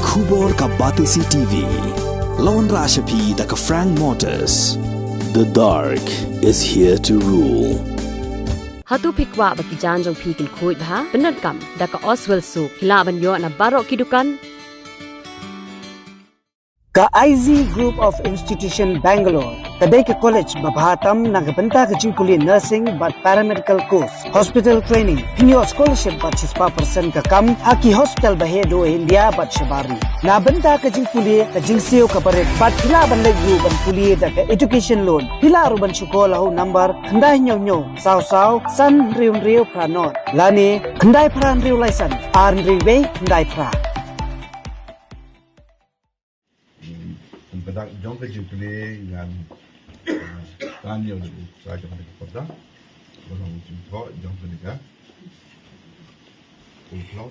Kubor ka Batisi TV. Lawan Rashapi da ka Frank Motors. The dark is here to rule. Hatu pikwa bagi janjong pikin kuit ha benar kam da ka Oswell Soup hilaban yo na barok kidukan ka IZ Group of Institution Bangalore kadai ke college babhatam nagabanta ka jingkuli nursing but paramedical course hospital training hinyo scholarship but 6% ka kam haki hospital bahedo India but shabari na banta ka jingkuli ka jingseo ka paret but hila ban legu ban kuli da ka education loan hila ruban chukola ho number khandai nyo saw san riu pranot lani khandai pran riu laisan ar riwe khandai pra Pada jong ke jupile dengan tanya dulu saya cuma dekat pada orang jumpa jong ke dekat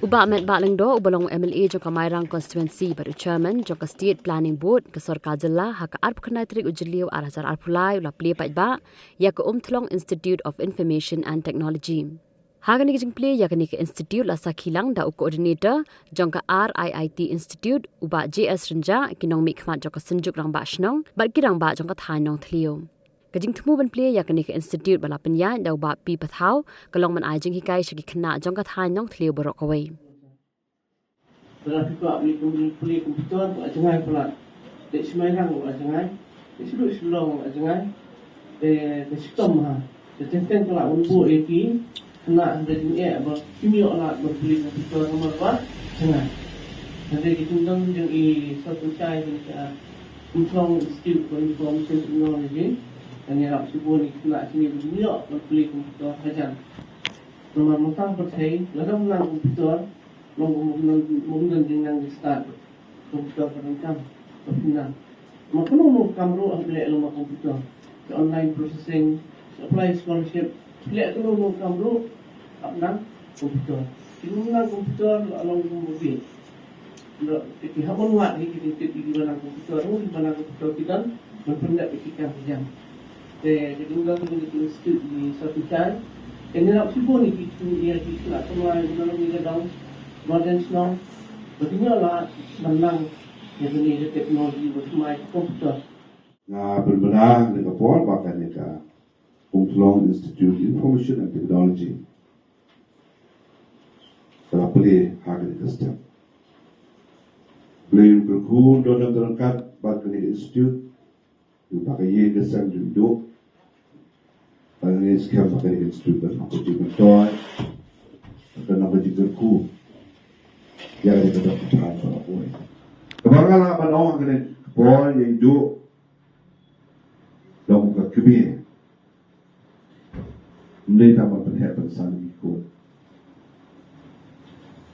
Uba Metbah Lyngdoh ubalong MLA jong Kamairang constituency baru chairman jong ka state planning board ke Sarkar Jilla hak arp khnai trik ujliu arajar Plie ula Plie Metbah ya ke Umthlong Institute of Information and Technology Hagani jing Plie ya ke institute la sakhilang da coordinator jong ka RIIT Institute uba JS Renja kinong mikmat jong ka senjuk rang ba shnong bat kirang ba jong ka thainong thlio kajing thmu ban Plie ya ke institute bala penya da uba pi pathau kalong man ai jing hikai shiki khna jong ka thainong thlio borok away Dalam juga beli komputer buat jangai pula. Dek semayang buat jangai. Dek sebelum buat jangai. Dek sistem ha. Dek tentang pula untuk lagi kena ada jenis apa kimia nak berbeli komputer nomor apa jangai. Nanti kita tentang yang satu cai kita Umthlong Institute for Information Technology dan yang nak sebut ni kena sini berbeli komputer saja. Nomor mutang percaya, lalu menang komputer mungkin dengan start komputer perangkap perpindah. Maka mau kamera apply lama komputer, online processing, apply scholarship, apply tu mau kamera apna komputer. Kita menang komputer lalu mobil. Kita hamon wat ni kita di dalam komputer, di dalam komputer kita berpendak fikirkan saja. Jadi kita institut di satu time. Ini nak sibuk ni kita nak semua dalam kita dalam modern snow, bagaimana menang yang ini teknologi bersama komputer. Nah, berbeda dengan Port bahkan dengan Umthlong Institute Information and Technology. Kalau boleh harga custom. Boleh berkumpul dalam terangkat bahkan dengan institut, pakai ye kesan duduk. Pakai ye sekian pakai dengan institut dan aku juga toy, dan aku juga berkumpul. Yang ada dalam pecahan para boy. Kebanyakan apa orang kena boy yang hidup dalam muka kebir. Mereka tambah berhak bersama ikut.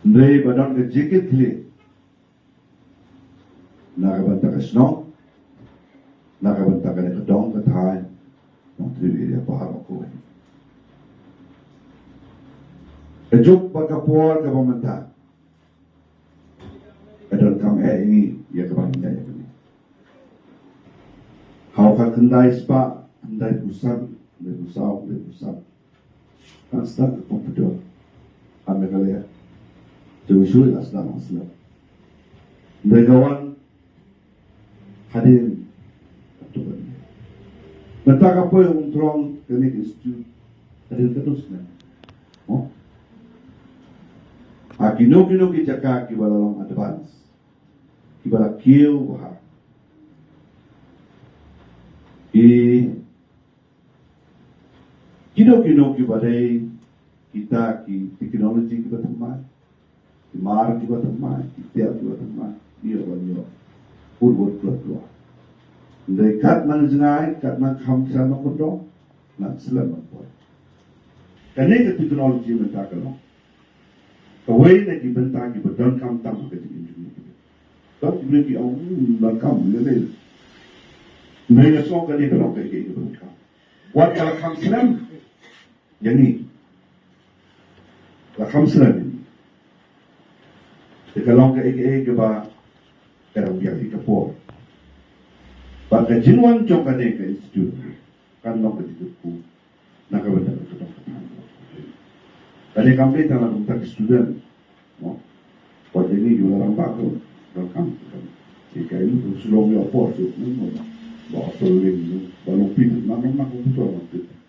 Mereka badan ke jaket klik. Nak bantak ke snow. Nak bantak ke kedong ke thai. Nak terima dia bahar aku. Kejuk bakapor ke pemerintah. Kadang kami ini ya kebanyakan ya ini. Kau kan kendai spa, kendai pusat. Kan start ke komputer. Kami kalian. Jauh aslam. Mereka kawan hadir. Mentang apa yang Umthlong klinik institut hadir terusnya. Oh. Kino kita kibala long advance. Kibala kieu wah. Kino kibala kita teknologi kita teman. Mar kita teman, kita teman. Dia banyak. Purwot keluar. Dekat nang jengai, kat nang kamsa nang kodong, nak selamat buat. Kerana teknologi mentah kalau. Kawai nak dibentang dan kam tam ke ini. Tak boleh di awal kam ni. Mereka semua kali kalau ke ini bentang. Buat kalau kam selam, yang ni. Kalau kam selam ini. Kalau ke ini bah, kalau dia di kapur. Bagi jinuan jangka ni ke institut, kan nak ke institut, nak ke bentang ke tempat. Kali kami dalam untuk student, buat ini juga orang bagus. welcome. Jika itu sudah punya apa tu, bỏ sờ lên, bỏ lông pin, nó cũng betul betul.